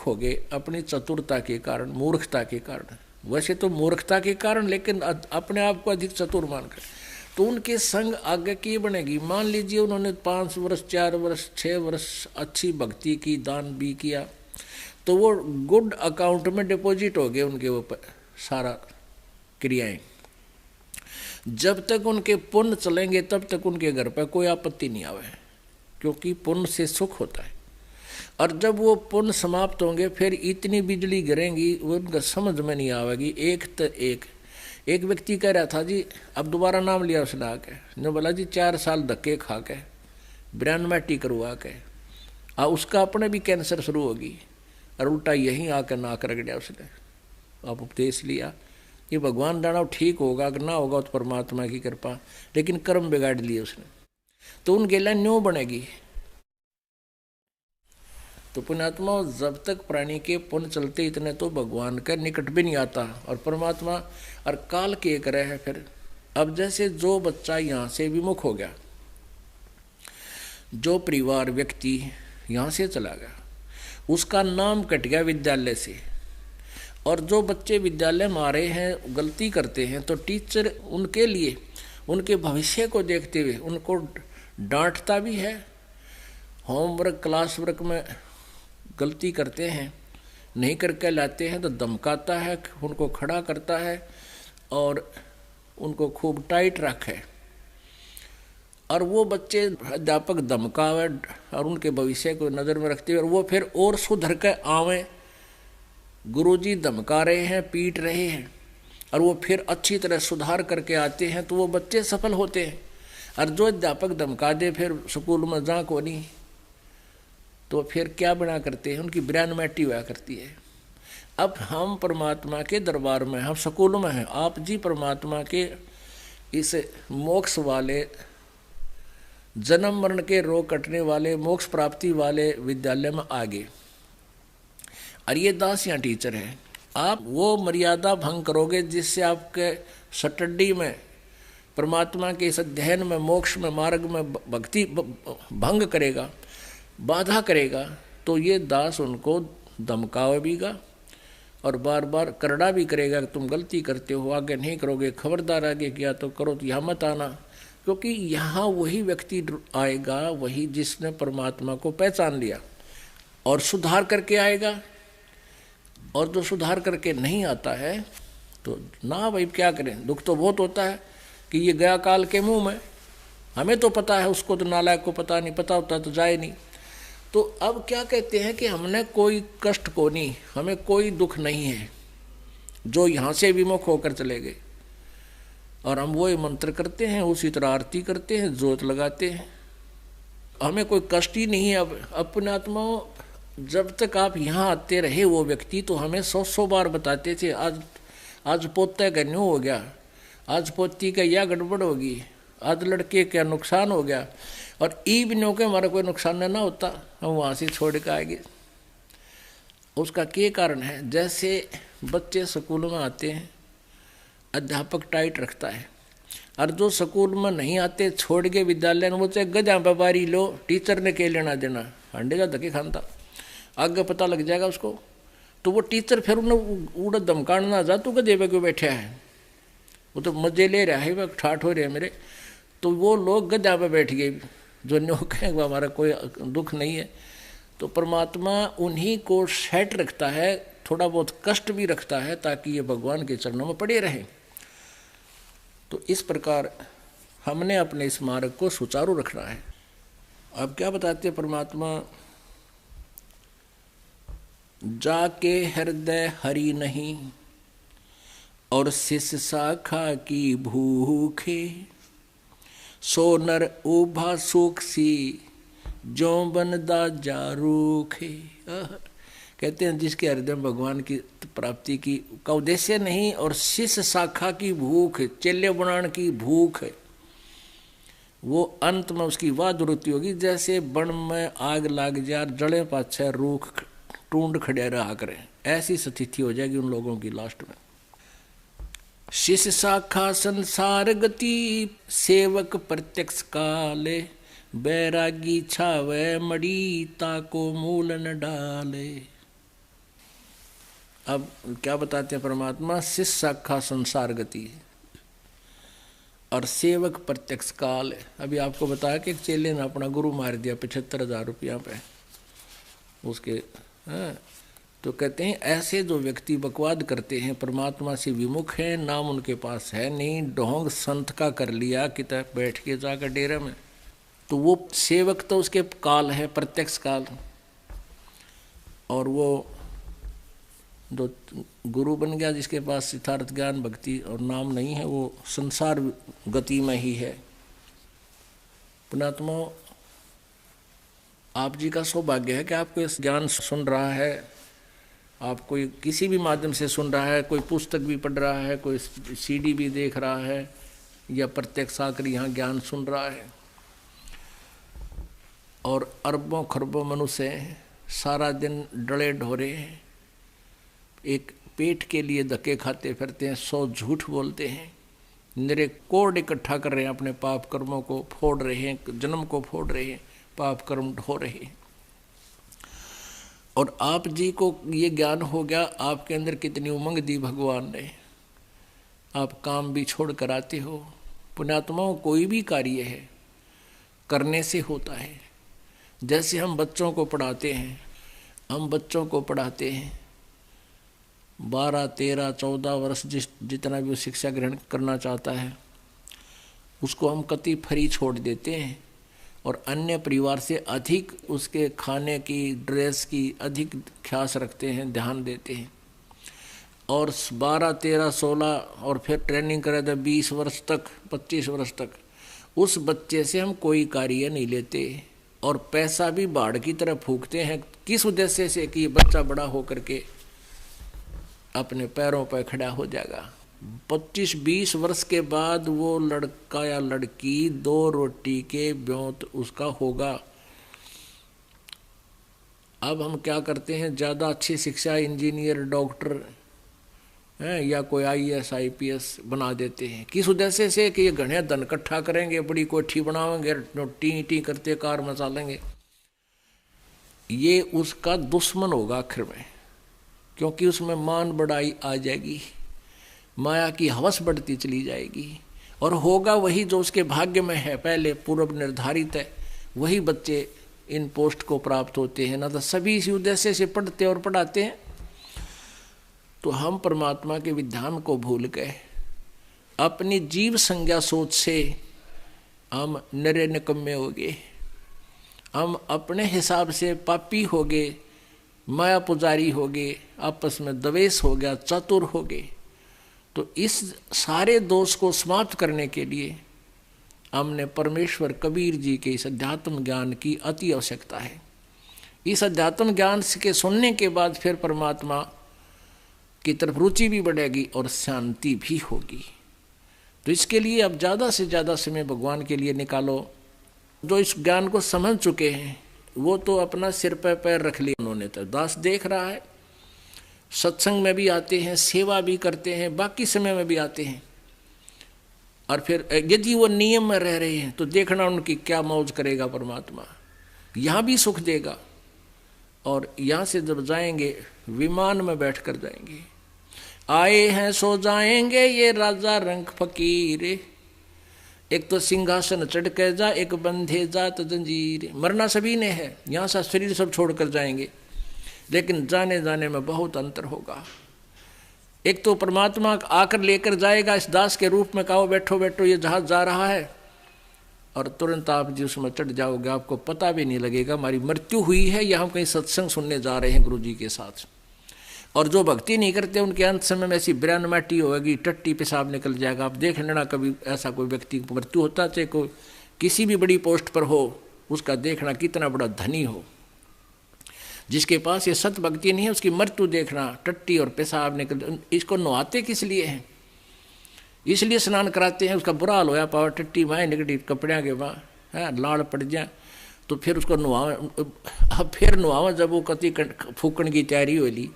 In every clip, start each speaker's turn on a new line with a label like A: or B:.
A: हो गए अपनी चतुरता के कारण, मूर्खता के कारण, वैसे तो मूर्खता के कारण लेकिन अपने आप को अधिक चतुर मानकर, तो उनके संग आगे की बनेगी। मान लीजिए उन्होंने 5 वर्ष 4 वर्ष 6 वर्ष अच्छी भक्ति की, दान भी किया, तो वो गुड अकाउंट में डिपॉजिट हो गए उनके ऊपर सारा क्रियाएं। जब तक उनके पुण्य चलेंगे तब तक उनके घर पर कोई आपत्ति नहीं आवे, क्योंकि पुण्य से सुख होता है। और जब वो पुण्य समाप्त होंगे फिर इतनी बिजली गिरेंगी उनका समझ में नहीं आवेगी। एक व्यक्ति कह रहा था जी, अब दोबारा नाम लिया उसने आके, ने बोला जी 4 साल धक्के खा के ब्रेनमैटी करवा के उसका अपने भी कैंसर शुरू होगी, और उल्टा यहीं आकर नाक रगड़ा उसने। अब उपदेश लिया ये भगवान जाना ठीक होगा कि ना होगा तो परमात्मा की कृपा, लेकिन कर्म बिगाड़ लिए उसने, तो उनके लिए न्यू बनेगी। तो पुण्यात्मा जब तक प्राणी के पुण्य चलते इतने तो भगवान के निकट भी नहीं आता, और परमात्मा और काल के एक रहे हैं। फिर अब जैसे जो बच्चा यहाँ से विमुख हो गया, जो परिवार व्यक्ति यहाँ से चला गया, उसका नाम कट गया विद्यालय से, और जो बच्चे विद्यालय में आ रहे हैं गलती करते हैं, तो टीचर उनके लिए उनके भविष्य को देखते हुए उनको डांटता भी है। होमवर्क क्लास वर्क में गलती करते हैं, नहीं करके लाते हैं तो धमकाता है, उनको खड़ा करता है और उनको खूब टाइट रखे। और वो बच्चे अध्यापक धमकावे और उनके भविष्य को नज़र में रखते हुए, और वो फिर और सुधर के आवे। गुरुजी धमका रहे हैं, पीट रहे हैं, और वो फिर अच्छी तरह सुधार करके आते हैं, तो वो बच्चे सफल होते हैं। और जो अध्यापक धमका दे फिर स्कूल में जा को नहीं, तो फिर क्या बना करते हैं, उनकी ब्रेनमैटी हुआ करती है। अब हम परमात्मा के दरबार में, हम स्कूल में हैं, आप जी परमात्मा के इस मोक्ष वाले, जन्म मरण के रोग कटने वाले, मोक्ष प्राप्ति वाले विद्यालय में आ गए, और ये दास या टीचर है। आप वो मर्यादा भंग करोगे जिससे आपके स्टडी में, परमात्मा के इस अध्ययन में, मोक्ष में, मार्ग में भक्ति भंग करेगा, बाधा करेगा, तो ये दास उनको धमकावेगा और बार बार करड़ा भी करेगा कि तुम गलती करते हो, आगे नहीं करोगे, खबरदार आगे किया तो करो, तो यहाँ मत आना। क्योंकि यहाँ वही व्यक्ति आएगा, वही जिसने परमात्मा को पहचान लिया और सुधार करके आएगा। और जो सुधार करके नहीं आता है तो ना भाई क्या करें, दुख तो बहुत होता है कि ये गया काल के मुंह में। हमें तो पता है, उसको तो नालायक को पता नहीं, पता होता तो जाए नहीं। तो अब क्या कहते हैं कि हमने कोई कष्ट को नहीं, हमें कोई दुख नहीं है, जो यहाँ से विमुख होकर चले गए। और हम वो मंत्र करते हैं, उसी तरह आरती करते हैं, जोत लगाते हैं, हमें कोई कष्ट ही नहीं है। अब अपने आत्मा जब तक आप यहाँ आते रहे वो व्यक्ति, तो हमें 100 बार बताते थे आज पोते का न्यू हो गया, आज पोती का यह गड़बड़ होगी, आज लड़के का नुकसान हो गया, और ईब न्यू के हमारा कोई नुकसान ना होता, हम वहाँ से छोड़ के आएंगे। उसका क्या कारण है, जैसे बच्चे स्कूल में आते हैं, अध्यापक टाइट रखता है, और जो स्कूल में नहीं आते छोड़ के विद्यालय में, वो चाहे गजा बारी लो, टीचर ने क्या लेना देना, अंडे का धक्के खानता, आगे पता लग जाएगा उसको। तो वो टीचर फिर उन्हें उड़ा धमकान ना जा, तू गधे पे क्यों बैठा है, वो तो मजे ले रहा है, वह ठाठ हो रहे हैं मेरे। तो वो लोग गधा पे बैठ गए, जो न्यू कहेंगे हमारा कोई दुख नहीं है। तो परमात्मा उन्हीं को सेट रखता है, थोड़ा बहुत कष्ट भी रखता है, ताकि ये भगवान के चरणों में पड़े रहें। तो इस प्रकार हमने अपने इस मार्ग को सुचारू रखना है। अब क्या बताते परमात्मा, जाके हृदय हरि नहीं और शिष शाखा की भूखे, सो नर उभा सुख सी जो बनदा जारूखे। कहते हैं जिसके हृदय में भगवान की प्राप्ति की का उद्देश्य नहीं और शिष्य शाखा की भूख, चेले बनाने की भूख है, वो अंत में उसकी वह दुरुति होगी जैसे बन में आग लाग जा, जड़े पाछे रूख टूंड खड़े रहा करें, ऐसी स्थिति हो जाएगी उन लोगों की लास्ट में। शिष्य शाखा संसार गति, सेवक प्रत्यक्ष काले, बैरागी छावे मड़ी ताको मूल न डाले। अब क्या बताते हैं परमात्मा, शिष्य शाखा संसार गति और सेवक प्रत्यक्ष काल है। अभी आपको बताया कि एक चेले ने अपना गुरु मार दिया 75,000 रुपया पे उसके। हाँ, तो कहते हैं ऐसे जो व्यक्ति बकवाद करते हैं, परमात्मा से विमुख है, नाम उनके पास है नहीं, ढोंग संत का कर लिया कितना बैठ के जाकर डेरे में, तो वो सेवक तो उसके काल है, प्रत्यक्ष काल। और वो जो गुरु बन गया जिसके पास यथार्थ ज्ञान भक्ति और नाम नहीं है, वो संसार गति में ही है। पुणात्मा, आप जी का सौभाग्य है कि आपको इस ज्ञान सुन रहा है, आप कोई किसी भी माध्यम से सुन रहा है, कोई पुस्तक भी पढ़ रहा है, कोई सीडी भी देख रहा है, या प्रत्यक्ष आकर यहाँ ज्ञान सुन रहा है। और अरबों खरबों मनुष्य सारा दिन डले ढोरे एक पेट के लिए धक्के खाते फिरते हैं, 100 झूठ बोलते हैं, निरे कोड इकट्ठा कर रहे हैं, अपने पाप कर्मों को फोड़ रहे हैं, जन्म को फोड़ रहे हैं, पाप कर्म ढो रहे हैं। और आप जी को ये ज्ञान हो गया, आपके अंदर कितनी उमंग दी भगवान ने, आप काम भी छोड़ कर आते हो। पुण्यात्माओं, कोई भी कार्य है करने से होता है। जैसे हम बच्चों को पढ़ाते हैं, हम बच्चों को पढ़ाते हैं 12, 13, 14 वर्ष जितना भी वो शिक्षा ग्रहण करना चाहता है, उसको हम कति फ्री छोड़ देते हैं और अन्य परिवार से अधिक उसके खाने की, ड्रेस की अधिक ख्यास रखते हैं, ध्यान देते हैं। और 12, 13, 16 और फिर ट्रेनिंग करे तो 20 वर्ष तक, 25 वर्ष तक उस बच्चे से हम कोई कार्य नहीं लेते और पैसा भी बाढ़ की तरह फूकते हैं। किस उद्देश्य से कि बच्चा बड़ा होकर के अपने पैरों पर खड़ा हो जाएगा। 25-20 वर्ष के बाद वो लड़का या लड़की 2 रोटी के ब्योंत उसका होगा। अब हम क्या करते हैं, ज़्यादा अच्छी शिक्षा, इंजीनियर, डॉक्टर हैं या कोई IAS IPS बना देते हैं। किस उद्देश्य से कि ये घने धन इकट्ठा करेंगे, बड़ी कोठी बनाएंगे, टी टी करते कार मचा लेंगे। ये उसका दुश्मन होगा आखिर में, क्योंकि उसमें मान बढ़ाई आ जाएगी, माया की हवस बढ़ती चली जाएगी और होगा वही जो उसके भाग्य में है, पहले पूर्व निर्धारित है, वही बच्चे इन पोस्ट को प्राप्त होते हैं। ना तो सभी इसी उद्देश्य से पढ़ते और पढ़ाते हैं। तो हम परमात्मा के विधान को भूल गए, अपनी जीव संज्ञा सोच से हम नरे निकम्मे हो गए, हम अपने हिसाब से पापी हो गए, माया पुजारी हो गए, आपस में द्वेष हो गया, चतुर हो गए। तो इस सारे दोष को समाप्त करने के लिए हमने परमेश्वर कबीर जी के इस अध्यात्म ज्ञान की अति आवश्यकता है। इस अध्यात्म ज्ञान के सुनने के बाद फिर परमात्मा की तरफ रुचि भी बढ़ेगी और शांति भी होगी। तो इसके लिए अब ज़्यादा से ज़्यादा समय भगवान के लिए निकालो। जो इस ज्ञान को समझ चुके हैं वो तो अपना सिर पर पैर रख लिया उन्होंने, तो दास देख रहा है, सत्संग में भी आते हैं, सेवा भी करते हैं, बाकी समय में भी आते हैं। और फिर यदि वो नियम में रह रहे हैं तो देखना उनकी क्या मौज करेगा परमात्मा, यहाँ भी सुख देगा। और यहाँ से जब जाएंगे विमान में बैठ कर जाएंगे, आए हैं सो जाएंगे ये राजा रंग फकीर, एक तो सिंहासन चढ़ के जा, एक बंधे जात जंजीर। मरना सभी ने है, यहाँ से शरीर सब छोड़ कर जाएंगे, लेकिन जाने जाने में बहुत अंतर होगा। एक तो परमात्मा आकर लेकर जाएगा इस दास के रूप में, कहो बैठो बैठो ये जहाज जा रहा है, और तुरंत आप जी उसमें चढ़ जाओगे, आपको पता भी नहीं लगेगा हमारी मृत्यु हुई है या हम कहीं सत्संग सुनने जा रहे हैं गुरु जी के साथ। और जो भक्ति नहीं करते उनके अंत समय में ऐसी ब्रैन माटी होगी, टट्टी पेशाब निकल जाएगा। आप देख लेना कभी ऐसा कोई व्यक्ति की मृत्यु होता, चाहे कोई किसी भी बड़ी पोस्ट पर हो, उसका देखना कितना बड़ा धनी हो, जिसके पास ये सत भक्ति नहीं है उसकी मृत्यु देखना, टट्टी और पेशाब निकल। इसको नहाते किस लिए हैं, इसलिए स्नान कराते हैं, उसका बुरा हाल होया पावर टट्टी माए निकटी कपड़िया के वहाँ है लाड़ पड़ जाए, तो फिर उसको नुआवा, अब फिर नुआवा जब वो कति फूकण की तैयारी हो ली।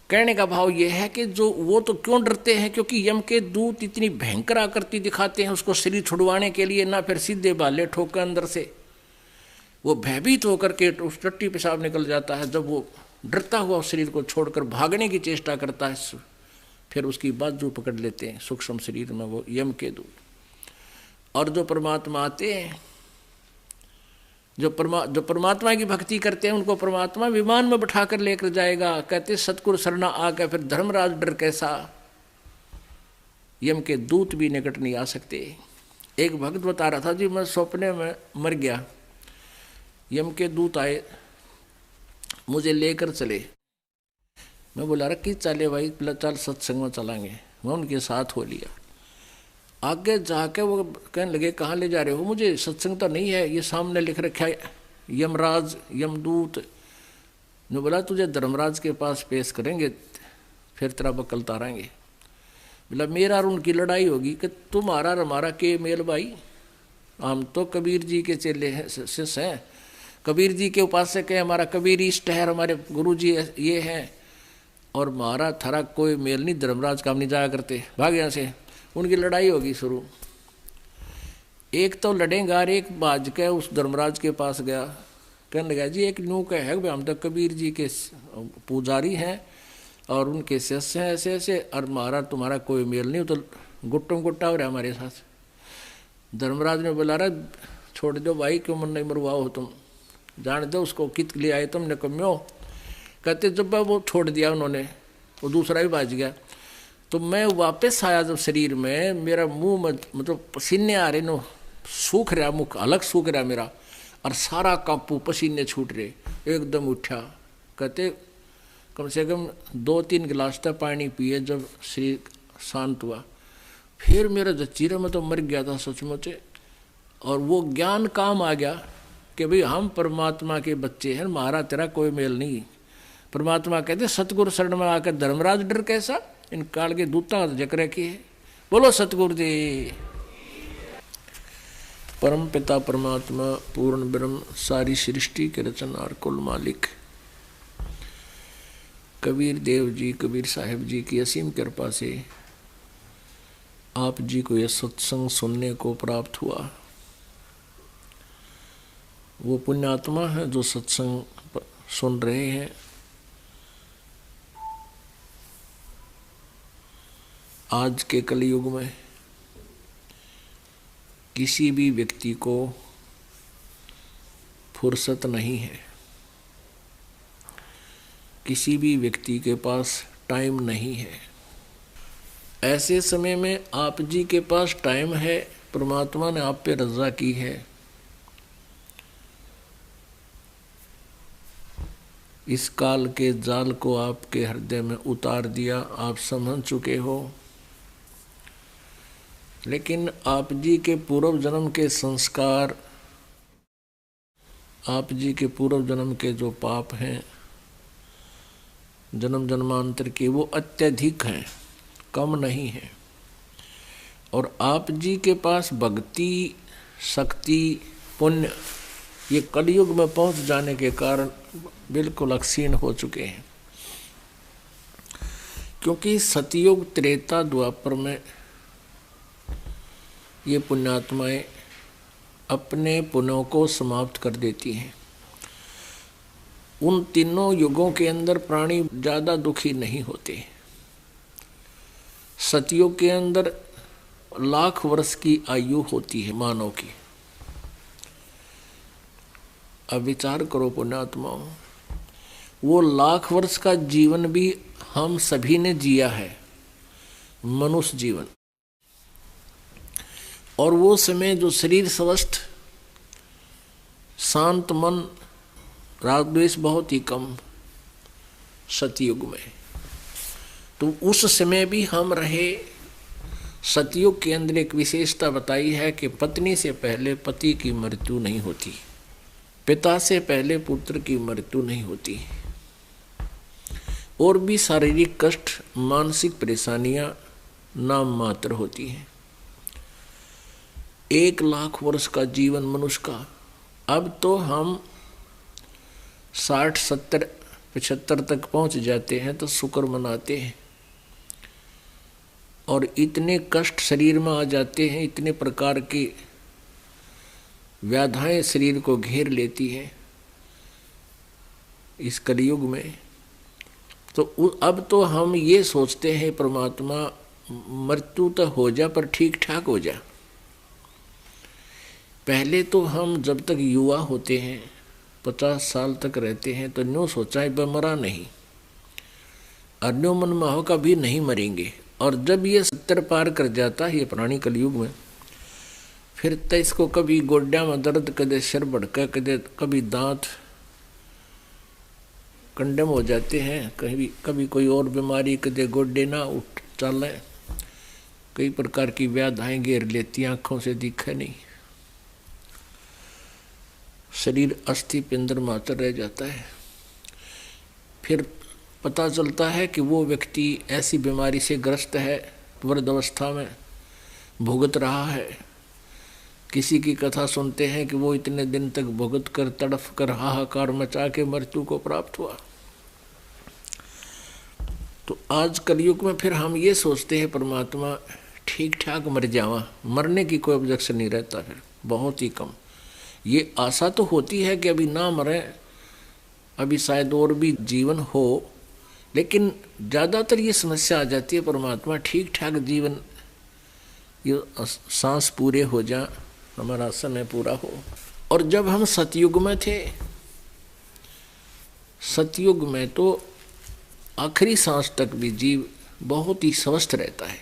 A: कहने का भाव ये है कि जो वो तो क्यों डरते हैं, क्योंकि यम के दूत इतनी भयंकर आकृति दिखाते हैं उसको शरीर छुड़वाने के लिए, ना फिर सीधे बाले ठोक अंदर से वो भयभीत होकर के उस टट्टी पेशाब निकल जाता है। जब वो डरता हुआ उस शरीर को छोड़कर भागने की चेष्टा करता है, फिर उसकी बाजू पकड़ लेते हैं सूक्ष्म शरीर में वो यम के दूत। और जो परमात्मा आते हैं, जो परमात्मा की भक्ति करते हैं, उनको परमात्मा विमान में बैठाकर लेकर जाएगा। कहते सतगुरु शरणा आकर फिर धर्मराज डर कैसा, यम के दूत भी निकट नहीं आ सकते। एक भक्त बता रहा था जी, मैं सपने में मर गया, यम के दूत आए मुझे लेकर चले। मैं बोला अरे कि चले भाई, चल सत्संग में चलाएंगे। मैं उनके साथ हो लिया। आगे जाके वो कहने लगे कहाँ ले जा रहे हो मुझे, सत्संग तो नहीं है, ये सामने लिख रखा है यमराज यमदूत। ने बोला तुझे धर्मराज के पास पेश करेंगे, फिर तेरा बकल तारेंगे। बोला मेरा और उनकी लड़ाई होगी कि तुम्हारा और हमारा के मेल भाई, हम तो कबीर जी के चेले हैं, शिष्य हैं, कबीर जी के उपासक है, हमारा कबीर इष्ट है, हमारे गुरु जी ये हैं, और हमारा थारा कोई मेल नहीं, धर्मराज काम नहीं जाया करते, भाग यहाँ से। उनकी लड़ाई होगी शुरू। एक तो लड़ेगा, एक बाज के उस धर्मराज के पास गया, कहने लगा जी एक न्यू का है, हम तो कबीर जी के पुजारी हैं और उनके शिष्य हैं ऐसे ऐसे, और हमारा तुम्हारा कोई मेल नहीं, तो गुट्टों गुट्टा हो रहा है हमारे साथ। धर्मराज ने बोला रहा छोड़ दो भाई, क्यों मन नहीं मरवाओ तुम, जान दो उसको, कित लिए आए तुम निकम्यो। कहते जब वो छोड़ दिया उन्होंने, वो दूसरा भी बाज गया। तो मैं वापस आया जब शरीर में, मेरा मुंह में मतलब पसीने आ रहे नो, सूख रहा मुख, अलग सूख रहा मेरा, और सारा कांपू पसीने छूट रहे। एकदम उठा, कहते कम से कम 2-3 गिलास तक पानी पिए, जब शरीर शांत हुआ। फिर मेरा जचीरा में तो मर गया था सचमुच, और वो ज्ञान काम आ गया कि भाई हम परमात्मा के बच्चे हैं, हमारा तेरा कोई मेल नहीं। परमात्मा कहते सतगुरु शरण में आकर धर्मराज डर कैसा, इन काल के दूता जकरे की है। बोलो सतगुरुदेव। परम पिता परमात्मा पूर्ण ब्रह्म सारी सृष्टि के रचनहार कुल मालिक कबीर देव जी, कबीर साहिब जी की असीम कृपा से आप जी को यह सत्संग सुनने को प्राप्त हुआ। वो पुण्यात्मा है जो सत्संग सुन रहे हैं। आज के कलयुग में किसी भी व्यक्ति को फुर्सत नहीं है, किसी भी व्यक्ति के पास टाइम नहीं है। ऐसे समय में आप जी के पास टाइम है, परमात्मा ने आप पे रज़ा की है। इस काल के जाल को आपके हृदय में उतार दिया, आप समझ चुके हो। लेकिन आप जी के पूर्व जन्म के संस्कार, आप जी के पूर्व जन्म के जो पाप हैं, जन्म जन्मांतर के, वो अत्यधिक हैं, कम नहीं है। और आप जी के पास भक्ति, शक्ति, पुण्य ये कलयुग में पहुंच जाने के कारण बिल्कुल अक्षीण हो चुके हैं। क्योंकि सतयुग, त्रेता, द्वापर में ये पुण्यात्माएं अपने पुण्यों को समाप्त कर देती हैं। उन तीनों युगों के अंदर प्राणी ज़्यादा दुखी नहीं होते। सतयुग के अंदर लाख वर्ष की आयु होती है मानव की। अब विचार करो पुण्यात्माओं, वो लाख वर्ष का जीवन भी हम सभी ने जिया है, मनुष्य जीवन। और वो समय जो शरीर स्वस्थ, शांत मन, राग द्वेष बहुत ही कम सतयुग में, तो उस समय भी हम रहे। सतयुग के अंदर एक विशेषता बताई है कि पत्नी से पहले पति की मृत्यु नहीं होती, पिता से पहले पुत्र की मृत्यु नहीं होती। और भी शारीरिक कष्ट, मानसिक परेशानियां नाम मात्र होती हैं। 1 लाख वर्ष का जीवन मनुष्य का, अब तो हम 60, 70, 75 तक पहुंच जाते हैं तो शुक्र मनाते हैं। और इतने कष्ट शरीर में आ जाते हैं, इतने प्रकार की व्याधाएं शरीर को घेर लेती हैं इस कलयुग में तो अब तो हम ये सोचते हैं परमात्मा मृत्यु तो हो जा पर ठीक ठाक हो जा। पहले तो हम जब तक युवा होते हैं 50 साल तक रहते हैं तो न्यू सोचा है मरा नहीं, और न्यू मन में हो कभी नहीं मरेंगे। और जब ये 70 पार कर जाता है ये पुरानी कलयुग में, फिर तो इसको कभी गोड्या में दर्द, कदे सिर भड़का, कभी दांत कंडम हो जाते हैं, कभी कोई और बीमारी, कदे गोड्डे ना उठ चले, कई प्रकार की व्याधियां घेर लेती, आंखों से दिखे नहीं, शरीर अस्थि पिंडर मात्र रह जाता है। फिर पता चलता है कि वो व्यक्ति ऐसी बीमारी से ग्रस्त है, वृद्धावस्था में भुगत रहा है। किसी की कथा सुनते हैं कि वो इतने दिन तक भुगत कर तड़फ कर हाहाकार मचा के मृत्यु को प्राप्त हुआ। तो आज कलयुग में फिर हम ये सोचते हैं परमात्मा ठीक ठाक मर जावा, मरने की कोई ऑब्जेक्शन नहीं रहता, फिर बहुत ही कम। ये आशा तो होती है कि अभी ना मरे, अभी शायद और भी जीवन हो, लेकिन ज़्यादातर ये समस्या आ जाती है परमात्मा ठीक ठाक जीवन, ये सांस पूरे हो जा, हमारा समय पूरा हो। और जब हम सतयुग में थे, सतयुग में तो आखिरी सांस तक भी जीव बहुत ही स्वस्थ रहता है,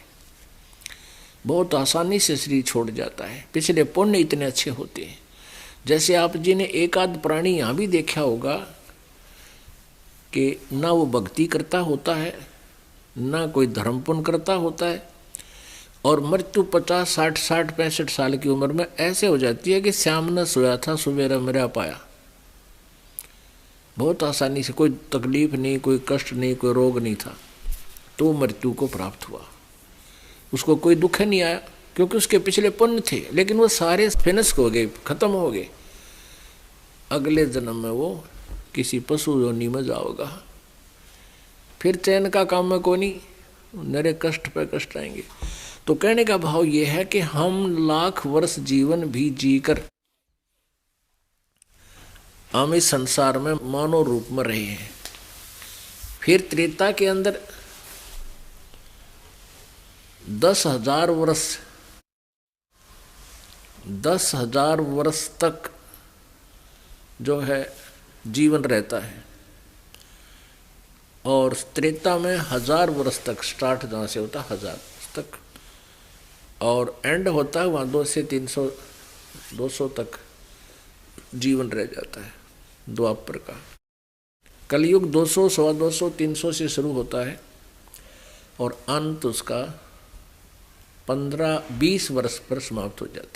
A: बहुत आसानी से शरीर छोड़ जाता है। पिछले पुण्य इतने अच्छे होते हैं। जैसे आप जी ने एक आध प्राणी यहाँ भी देखा होगा कि ना वो भक्ति करता होता है, ना कोई धर्म पुण्य करता होता है, और मृत्यु 50, 60, 65 साल की उम्र में ऐसे हो जाती है कि श्याम न सोया था सवेरा मेरा पाया। बहुत आसानी से, कोई तकलीफ नहीं, कोई कष्ट नहीं, कोई रोग नहीं था, तो मृत्यु को प्राप्त हुआ। उसको कोई दुख नहीं आया क्योंकि उसके पिछले पुण्य थे, लेकिन वो सारे फिनिश हो गए, खत्म हो गए। अगले जन्म में वो किसी पशु योनि में जाओगा, फिर चैन का काम में कोई नहीं, नरे कष्ट पे कष्ट आएंगे। तो कहने का भाव ये है कि हम लाख वर्ष जीवन भी जीकर हम इस संसार में मानव रूप में रहे हैं। फिर त्रेता के अंदर 10,000 वर्ष तक जो है जीवन रहता है, और त्रेता में 1000 वर्ष तक, स्टार्ट जहाँ से होता 1000 तक, और एंड होता है वहाँ 200 से 300 200 तक जीवन रह जाता है द्वापर का। कलयुग 200, 250, 300 से शुरू होता है और अंत उसका 15-20 वर्ष पर समाप्त हो जाता है।